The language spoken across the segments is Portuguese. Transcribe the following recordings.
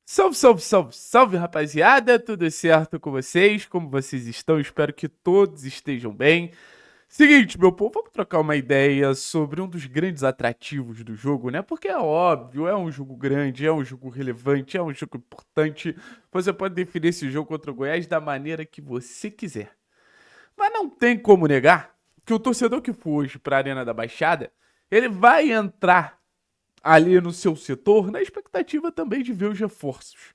Salve, salve, salve, salve, rapaziada! Tudo certo com vocês? Como vocês estão? Espero que todos estejam bem. Seguinte, meu povo, vamos trocar uma ideia sobre um dos grandes atrativos do jogo, né? Porque é óbvio, é um jogo grande, é um jogo relevante, é um jogo importante. Você pode definir esse jogo contra o Goiás da maneira que você quiser. Mas não tem como negar que o torcedor que for hoje para a Arena da Baixada, ele vai entrar ali no seu setor na expectativa também de ver os reforços.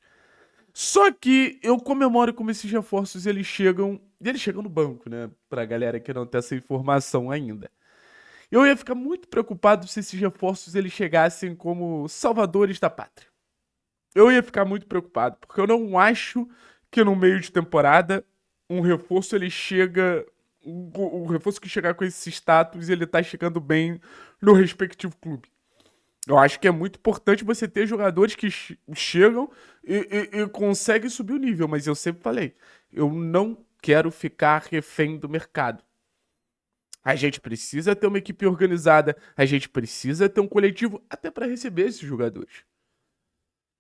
Só que eu comemoro como esses reforços eles chegam no banco, né? Pra galera que não tem essa informação ainda. Eu ia ficar muito preocupado se esses reforços eles chegassem como salvadores da pátria. Eu ia ficar muito preocupado, porque eu não acho que no meio de temporada um reforço ele chega o reforço que chegar com esse status, ele tá chegando bem no respectivo clube. Eu acho que é muito importante você ter jogadores que chegam e conseguem subir o nível, mas eu sempre falei, eu não quero ficar refém do mercado. A gente precisa ter uma equipe organizada, a gente precisa ter um coletivo até para receber esses jogadores.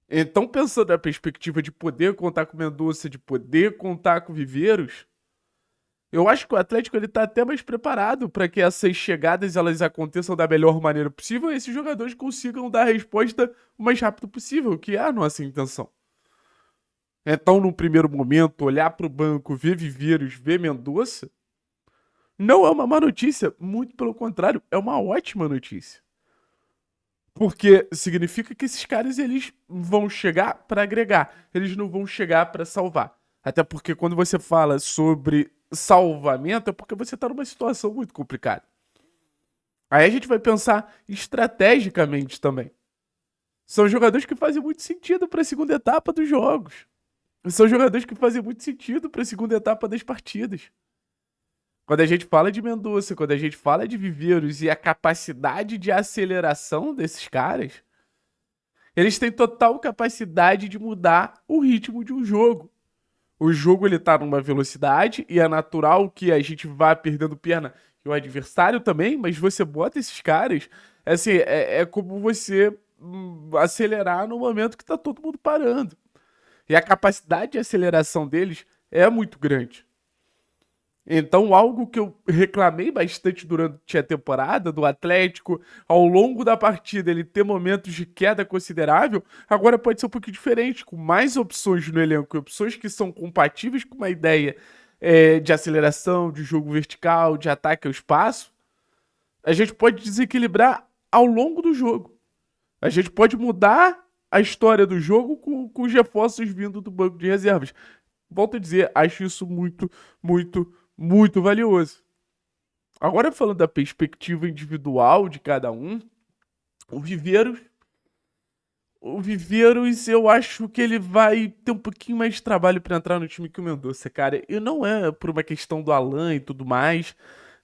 Então, pensando na perspectiva de poder contar com o Mendonça, de poder contar com o Viveiros, eu acho que o Atlético ele tá até mais preparado para que essas chegadas elas aconteçam da melhor maneira possível e esses jogadores consigam dar a resposta o mais rápido possível, que é a nossa intenção. Então, no primeiro momento, olhar para o banco, ver Viveiros, ver Mendonça, não é uma má notícia, muito pelo contrário, é uma ótima notícia. Porque significa que esses caras eles vão chegar para agregar, eles não vão chegar para salvar. Até porque quando você fala sobre salvamento é porque você está numa situação muito complicada. Aí a gente vai pensar estrategicamente também. São jogadores que fazem muito sentido para a segunda etapa dos jogos. São jogadores que fazem muito sentido para a segunda etapa das partidas. Quando a gente fala de Mendonça, quando a gente fala de Viveiros e a capacidade de aceleração desses caras, eles têm total capacidade de mudar o ritmo de um jogo. O jogo ele tá numa velocidade e é natural que a gente vá perdendo perna e o adversário também, mas você bota esses caras, assim, é como você acelerar no momento que tá todo mundo parando. E a capacidade de aceleração deles é muito grande. Então, algo que eu reclamei bastante durante a temporada do Atlético, ao longo da partida, ele ter momentos de queda considerável, agora pode ser um pouquinho diferente, com mais opções no elenco, opções que são compatíveis com uma ideia de aceleração, de jogo vertical, de ataque ao espaço. A gente pode desequilibrar ao longo do jogo. A gente pode mudar a história do jogo com os reforços vindo do banco de reservas. Volto a dizer, acho isso muito, muito, muito valioso. Agora falando da perspectiva individual de cada um, o Viveiros, o Viveiros eu acho que ele vai ter um pouquinho mais de trabalho para entrar no time que o Mendonça, cara. E não é por uma questão do Alan e tudo mais,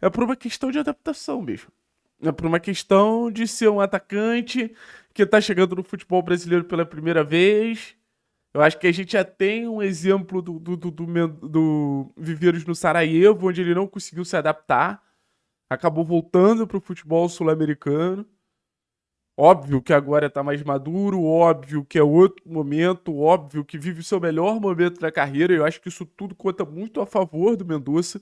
é por uma questão de adaptação mesmo. É por uma questão de ser um atacante que tá chegando no futebol brasileiro pela primeira vez. Eu acho que a gente já tem um exemplo do Viveiros no Sarajevo, onde ele não conseguiu se adaptar, acabou voltando para o futebol sul-americano. Óbvio que agora está mais maduro, óbvio que é outro momento, óbvio que vive o seu melhor momento da carreira. Eu acho que isso tudo conta muito a favor do Mendonça.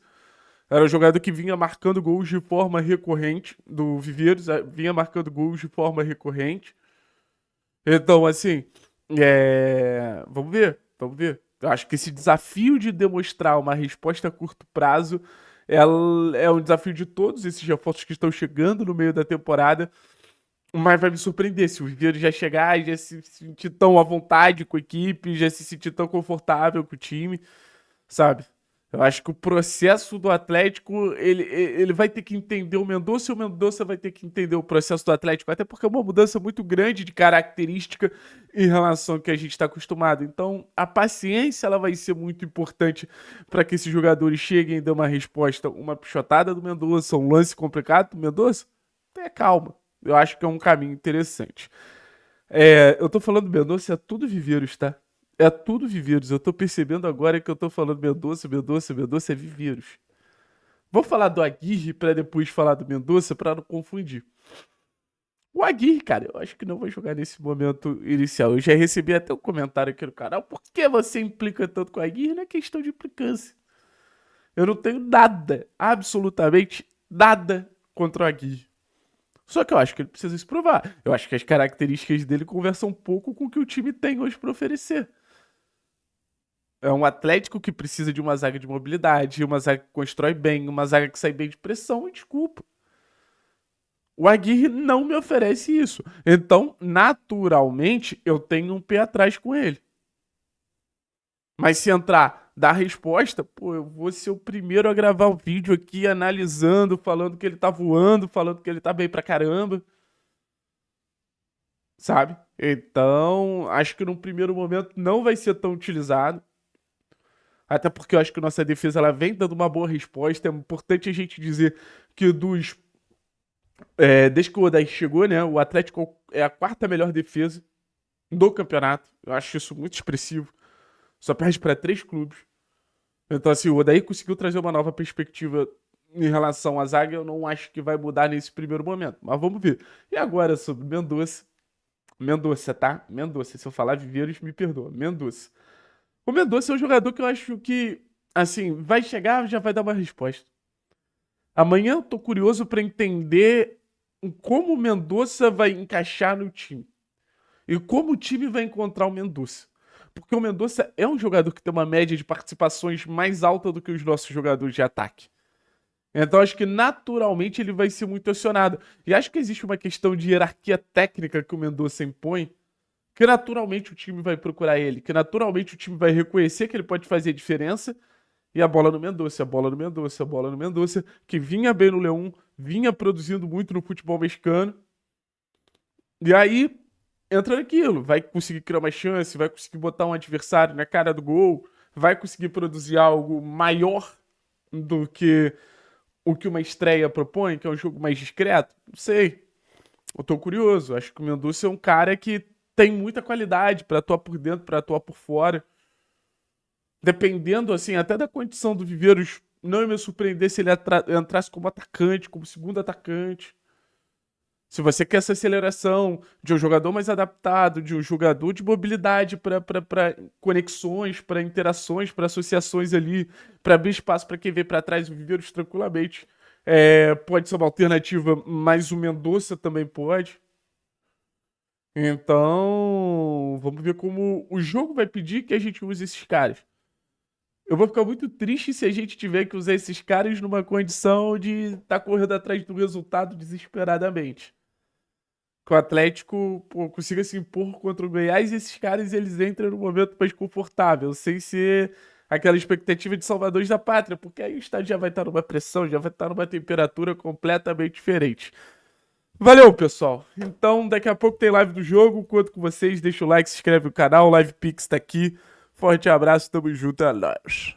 Era um jogador que vinha marcando gols de forma recorrente, do Viveiros, vinha marcando gols de forma recorrente. Então, assim, vamos ver, vamos ver. Eu acho que esse desafio de demonstrar uma resposta a curto prazo é um desafio de todos esses reforços que estão chegando no meio da temporada. Mas vai me surpreender se o Vieira já chegar e já se sentir tão à vontade com a equipe, já se sentir tão confortável com o time, sabe? Eu acho que o processo do Atlético, ele vai ter que entender o Mendonça e o Mendonça vai ter que entender o processo do Atlético, até porque é uma mudança muito grande de característica em relação ao que a gente está acostumado. Então, a paciência ela vai ser muito importante para que esses jogadores cheguem e dêem uma resposta, uma pichotada do Mendonça, um lance complicado do Mendonça. Tenha calma. Eu acho que é um caminho interessante. Eu tô falando Mendonça, é tudo Viveiros, tá? É tudo Viveiros. Eu tô percebendo agora que eu tô falando Mendonça, Mendonça, Mendonça é Viveiros. Vou falar do Aguirre pra depois falar do Mendonça pra não confundir. O Aguirre, cara, eu acho que não vai jogar nesse momento inicial. Eu já recebi até um comentário aqui no canal. Por que você implica tanto com o Aguirre? Não é questão de implicância. Eu não tenho nada, absolutamente nada contra o Aguirre. Só que eu acho que ele precisa se provar. Eu acho que as características dele conversam um pouco com o que o time tem hoje para oferecer. É um Atlético que precisa de uma zaga de mobilidade, uma zaga que constrói bem, uma zaga que sai bem de pressão, e desculpa. O Aguirre não me oferece isso. Então, naturalmente, eu tenho um pé atrás com ele. Mas se entrar, dar resposta, pô, eu vou ser o primeiro a gravar o vídeo aqui, analisando, falando que ele tá voando, falando que ele tá bem pra caramba. Sabe? Então, acho que num primeiro momento não vai ser tão utilizado. Até porque eu acho que nossa defesa ela vem dando uma boa resposta. É importante a gente dizer que desde que o Odair chegou, né? O Atlético é a quarta melhor defesa do campeonato. Eu acho isso muito expressivo. Só perde para 3 clubes. Então, assim, o Odair conseguiu trazer uma nova perspectiva em relação à zaga. Eu não acho que vai mudar nesse primeiro momento. Mas vamos ver. E agora sobre Mendonça. Mendonça, tá? Mendonça. Se eu falar Viveiros, me perdoa. Mendonça. O Mendonça é um jogador que eu acho que, assim, vai chegar, já vai dar uma resposta. Amanhã eu tô curioso pra entender como o Mendonça vai encaixar no time. E como o time vai encontrar o Mendonça. Porque o Mendonça é um jogador que tem uma média de participações mais alta do que os nossos jogadores de ataque. Então acho que naturalmente ele vai ser muito acionado. E acho que existe uma questão de hierarquia técnica que o Mendonça impõe, que naturalmente o time vai procurar ele, que naturalmente o time vai reconhecer que ele pode fazer diferença. E a bola no Mendonça, a bola no Mendonça, a bola no Mendonça, que vinha bem no Leão, vinha produzindo muito no futebol mexicano. E aí entra naquilo, vai conseguir criar uma chance, vai conseguir botar um adversário na cara do gol, vai conseguir produzir algo maior do que o que uma estreia propõe, que é um jogo mais discreto. Não sei. Eu tô curioso. Acho que o Mendonça é um cara que tem muita qualidade pra atuar por dentro, pra atuar por fora. Dependendo, assim, até da condição do Viveiros, não ia me surpreender se ele entrasse como atacante, como segundo atacante. Se você quer essa aceleração de um jogador mais adaptado, de um jogador de mobilidade para conexões, para interações, para associações ali, para abrir espaço para quem vem para trás, o Viveiros tranquilamente. Pode ser uma alternativa, mas o Mendonça também pode. Então, vamos ver como o jogo vai pedir que a gente use esses caras. Eu vou ficar muito triste se a gente tiver que usar esses caras numa condição de estar correndo atrás do resultado desesperadamente. Que o Atlético, pô, consiga se impor contra o Goiás e esses caras eles entram no momento mais confortável, sem ser aquela expectativa de salvadores da pátria, porque aí o estádio já vai estar numa pressão, já vai estar numa temperatura completamente diferente. Valeu, pessoal. Então, daqui a pouco tem live do jogo. Conto com vocês. Deixa o like, se inscreve no canal. O Live Pix tá aqui. Forte abraço, tamo junto, é nóis.